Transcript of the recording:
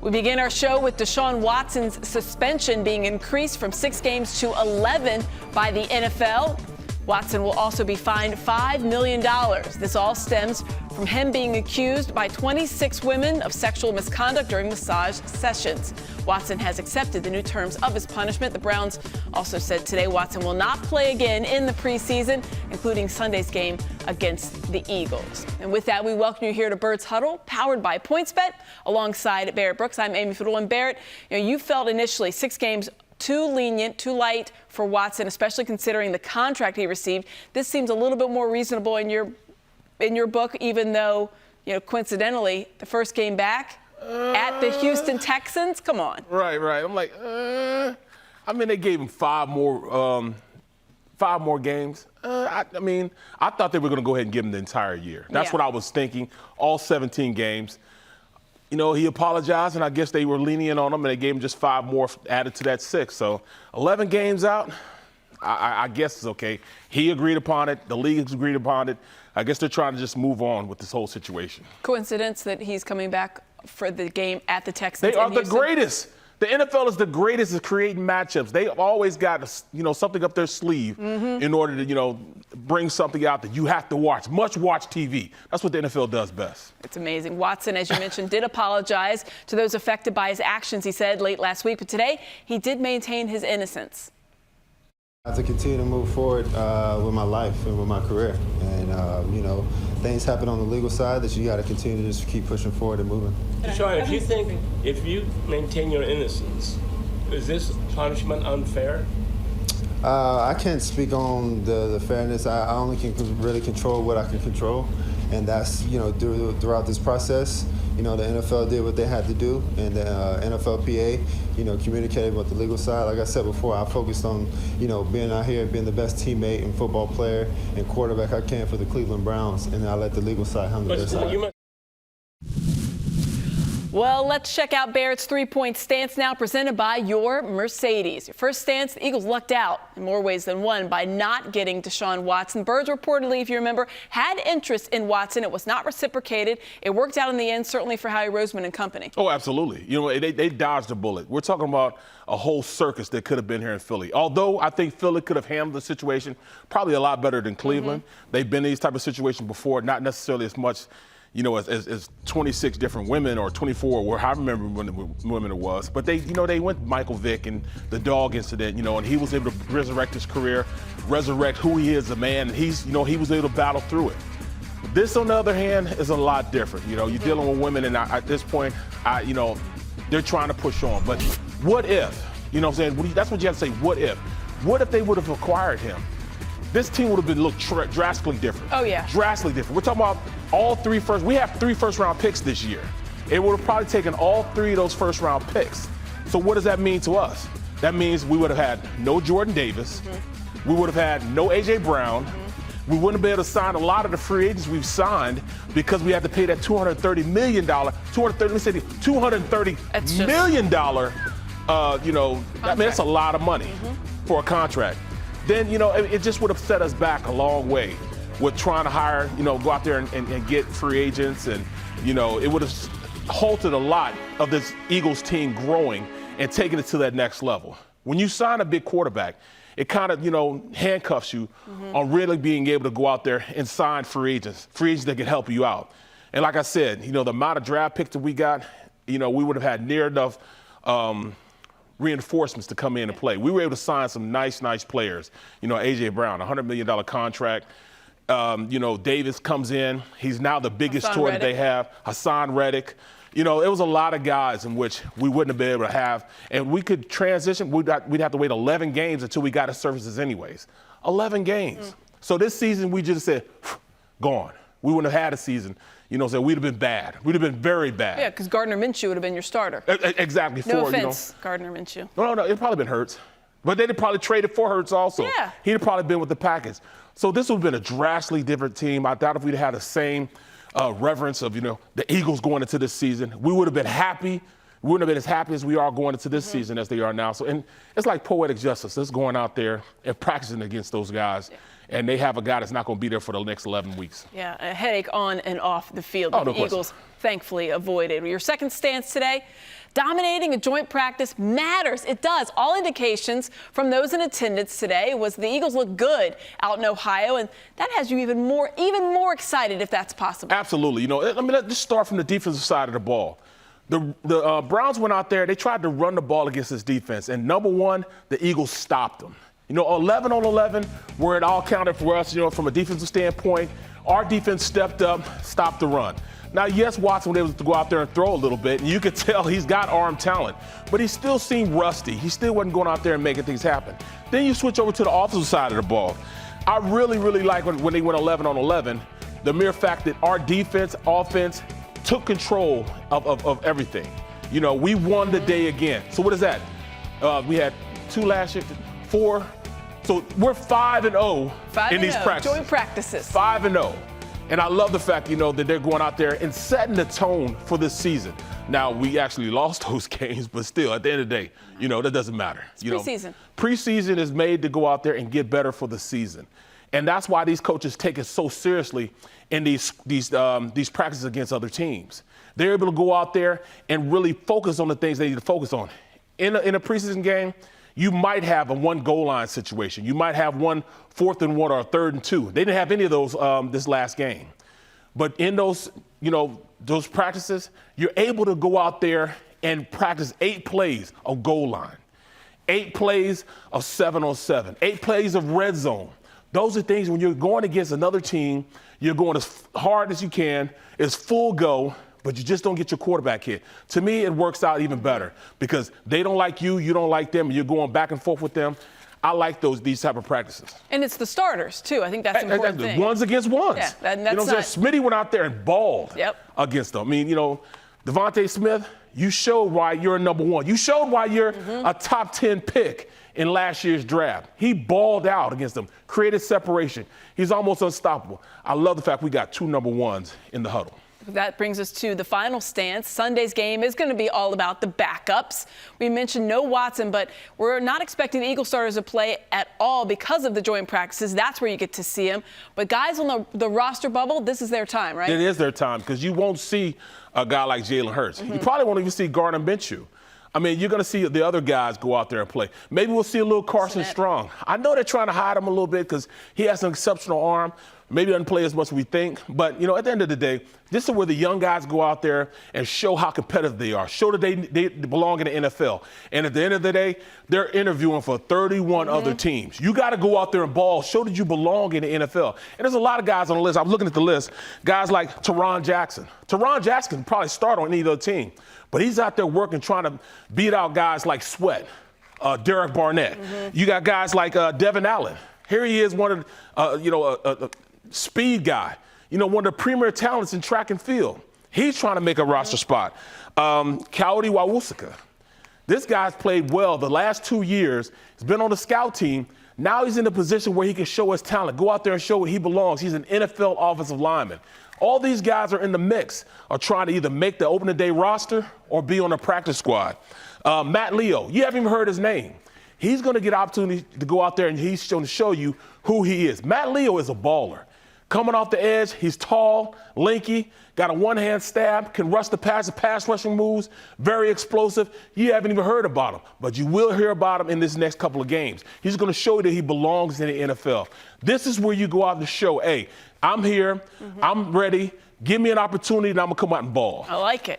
We begin our show with Deshaun Watson's suspension being increased from 6 games to 11 by the NFL. Watson will also be fined $5 million. This all stems from him being accused by 26 women of sexual misconduct during massage sessions. Watson has accepted the new terms of his punishment. The Browns also said today Watson will not play again in the preseason, including Sunday's game against the Eagles. And with that, we welcome you here to Birds Huddle, powered by PointsBet, alongside Barrett Brooks. I'm Amy Fadool. And Barrett, you felt initially 6 games too lenient, too light for Watson, especially considering the contract he received. This seems a little bit more reasonable in your book, even though, coincidentally, the first game back at the Houston Texans. Come on. Right. I'm like, they gave him 5 more games. I thought they were going to go ahead and give him the entire year. That's what I was thinking. All 17 games. He apologized, and I guess they were lenient on him, and they gave him just 5 more added to that 6. So 11 games out, I guess it's okay. He agreed upon it. The league agreed upon it. I guess they're trying to just move on with this whole situation. Coincidence that he's coming back for the game at the Texans? They are the greatest. The NFL is the greatest at creating matchups. They've always got, something up their sleeve in order to, bring something out that you have to watch. Watch TV. That's what the NFL does best. It's amazing. Watson, as you mentioned, did apologize to those affected by his actions, he said late last week. But today, he did maintain his innocence. I have to continue to move forward with my life and with my career. And, things happen on the legal side that you got to continue to just keep pushing forward and moving. Deshaun, if you maintain your innocence, is this punishment unfair? I can't speak on the fairness. I only can really control what I can control. And that's, throughout this process, the NFL did what they had to do, and the NFLPA, communicated with the legal side. Like I said before, I focused on, being out here, being the best teammate and football player and quarterback I can for the Cleveland Browns, and I let the legal side handle their side. Well, let's check out Barrett's 3-point stance now, presented by your Mercedes. Your first stance, the Eagles lucked out in more ways than one by not getting Deshaun Watson. Birds reportedly, if you remember, had interest in Watson. It was not reciprocated. It worked out in the end, certainly for Howie Roseman and company. Oh, absolutely. They dodged a bullet. We're talking about a whole circus that could have been here in Philly. Although I think Philly could have handled the situation probably a lot better than Cleveland. They've been in these type of situations before, not necessarily as much as 26 different women or 24, or however many women it was. But they went Michael Vick and the dog incident, and he was able to resurrect his career, resurrect who he is as a man. And he was able to battle through it. This, on the other hand, is a lot different. You're dealing with women, and at this point, they're trying to push on. But what if? That's what you have to say. What if? What if they would have acquired him? This team would have looked drastically different. Oh, yeah. Drastically different. We're talking about all 3 first. We have 3 first-round picks this year. It would have probably taken all 3 of those first-round picks. So what does that mean to us? That means we would have had no Jordan Davis. We would have had no A.J. Brown. We wouldn't be able to sign a lot of the free agents we've signed because we had to pay that $230 million. $230 million. That's a lot of money for a contract. Then, it just would have set us back a long way with trying to hire, go out there and get free agents. And, it would have halted a lot of this Eagles team growing and taking it to that next level. When you sign a big quarterback, it kind of, handcuffs you on really being able to go out there and sign free agents that can help you out. And like I said, the amount of draft picks that we got, we would have had near enough reinforcements to come in and play. We were able to sign some nice players. A.J. Brown, a $100 million contract. Davis comes in. He's now the biggest tour that they have. Hassan Reddick. It was a lot of guys in which we wouldn't have been able to have. And we could transition. We'd have to wait 11 games until we got his services anyways. 11 games. So this season, we just said, gone. We wouldn't have had a season. We'd have been bad. We'd have been very bad. Yeah, because Gardner Minshew would have been your starter. Exactly. No offense, Gardner Minshew. No, it'd probably been Hurts. But they'd have probably traded for Hurts also. Yeah. He'd have probably been with the Packers. So this would have been a drastically different team. I doubt if we'd had the same reverence of, the Eagles going into this season. We would have been happy we wouldn't have been as happy as we are going into this season as they are now. So, and it's like poetic justice. It's going out there and practicing against those guys. And they have a guy that's not going to be there for the next 11 weeks. Yeah, a headache on and off the field that the Eagles thankfully avoided. Your second stance today, dominating a joint practice matters. It does. All indications from those in attendance today was the Eagles look good out in Ohio, and that has you even more excited if that's possible. Absolutely. You know, let's just start from the defensive side of the ball. The Browns went out there, they tried to run the ball against this defense, and number one, the Eagles stopped them. You know, 11 on 11, where it all counted for us, you know, from a defensive standpoint, our defense stepped up, stopped the run. Now, yes, Watson was able to go out there and throw a little bit, and you could tell he's got arm talent, but he still seemed rusty. He still wasn't going out there and making things happen. Then you switch over to the offensive side of the ball. I really, really like when they went 11 on 11, the mere fact that our defense, offense, took control of everything. You know, we won the day again. So what is that? We had 2 last year, 4. So we're 5-0 in these practices. Joint practices. 5-0. And I love the fact, you know, that they're going out there and setting the tone for this season. Now, we actually lost those games, but still, at the end of the day, you know, that doesn't matter. It's preseason. Preseason is made to go out there and get better for the season. And that's why these coaches take it so seriously in these practices against other teams. They're able to go out there and really focus on the things they need to focus on. In a preseason game, you might have a 1 goal line situation. You might have 1 4th and 1 or a 3rd and 2. They didn't have any of those this last game. But in those, you know, those practices, you're able to go out there and practice 8 plays of goal line, 8 plays of 7-on-7, 8 plays of red zone. Those are things when you're going against another team, you're going as hard as you can, it's full go, but you just don't get your quarterback hit. To me, it works out even better because they don't like you, you don't like them, and you're going back and forth with them. I like these type of practices. And it's the starters, too. I think that's an important thing. Ones against ones. Yeah, that's you know what I'm saying? Smitty went out there and balled against them. I mean, you know, Devontae Smith, you showed why you're a number 1. You showed why you're a top 10 pick in last year's draft. He balled out against them, created separation. He's almost unstoppable. I love the fact we got 2 number 1s in the huddle. That brings us to the final stance. Sunday's game is going to be all about the backups. We mentioned no Watson, but we're not expecting the Eagle starters to play at all because of the joint practices. That's where you get to see them. But guys on the roster bubble, this is their time, right? It is their time because you won't see a guy like Jalen Hurts. You probably won't even see Gardner Minshew. I mean, you're going to see the other guys go out there and play. Maybe we'll see a little Carson Strong. I know they're trying to hide him a little bit because he has an exceptional arm. Maybe doesn't play as much as we think. But, you know, at the end of the day, this is where the young guys go out there and show how competitive they are, show that they belong in the NFL. And at the end of the day, they're interviewing for 31 other teams. You got to go out there and ball, show that you belong in the NFL. And there's a lot of guys on the list. I was looking at the list, guys like Teron Jackson. Teron Jackson can probably start on either team, but he's out there working, trying to beat out guys like Sweat, Derek Barnett. You got guys like Devin Allen. Here he is, one of, a speed guy, you know, one of the premier talents in track and field. He's trying to make a roster spot. Coyote Wawusika. This guy's played well the last 2 years. He's been on the scout team. Now he's in a position where he can show his talent, go out there and show where he belongs. He's an NFL offensive lineman. All these guys are in the mix of trying to either make the opening day roster or be on the practice squad. Matt Leo, you haven't even heard his name. He's going to get an opportunity to go out there and he's going to show you who he is. Matt Leo is a baller. Coming off the edge, he's tall, lanky, got a one-hand stab, can rush the pass rushing moves, very explosive. You haven't even heard about him, but you will hear about him in this next couple of games. He's going to show you that he belongs in the NFL. This is where you go out to show, hey, I'm here, I'm ready, give me an opportunity, and I'm going to come out and ball. I like it.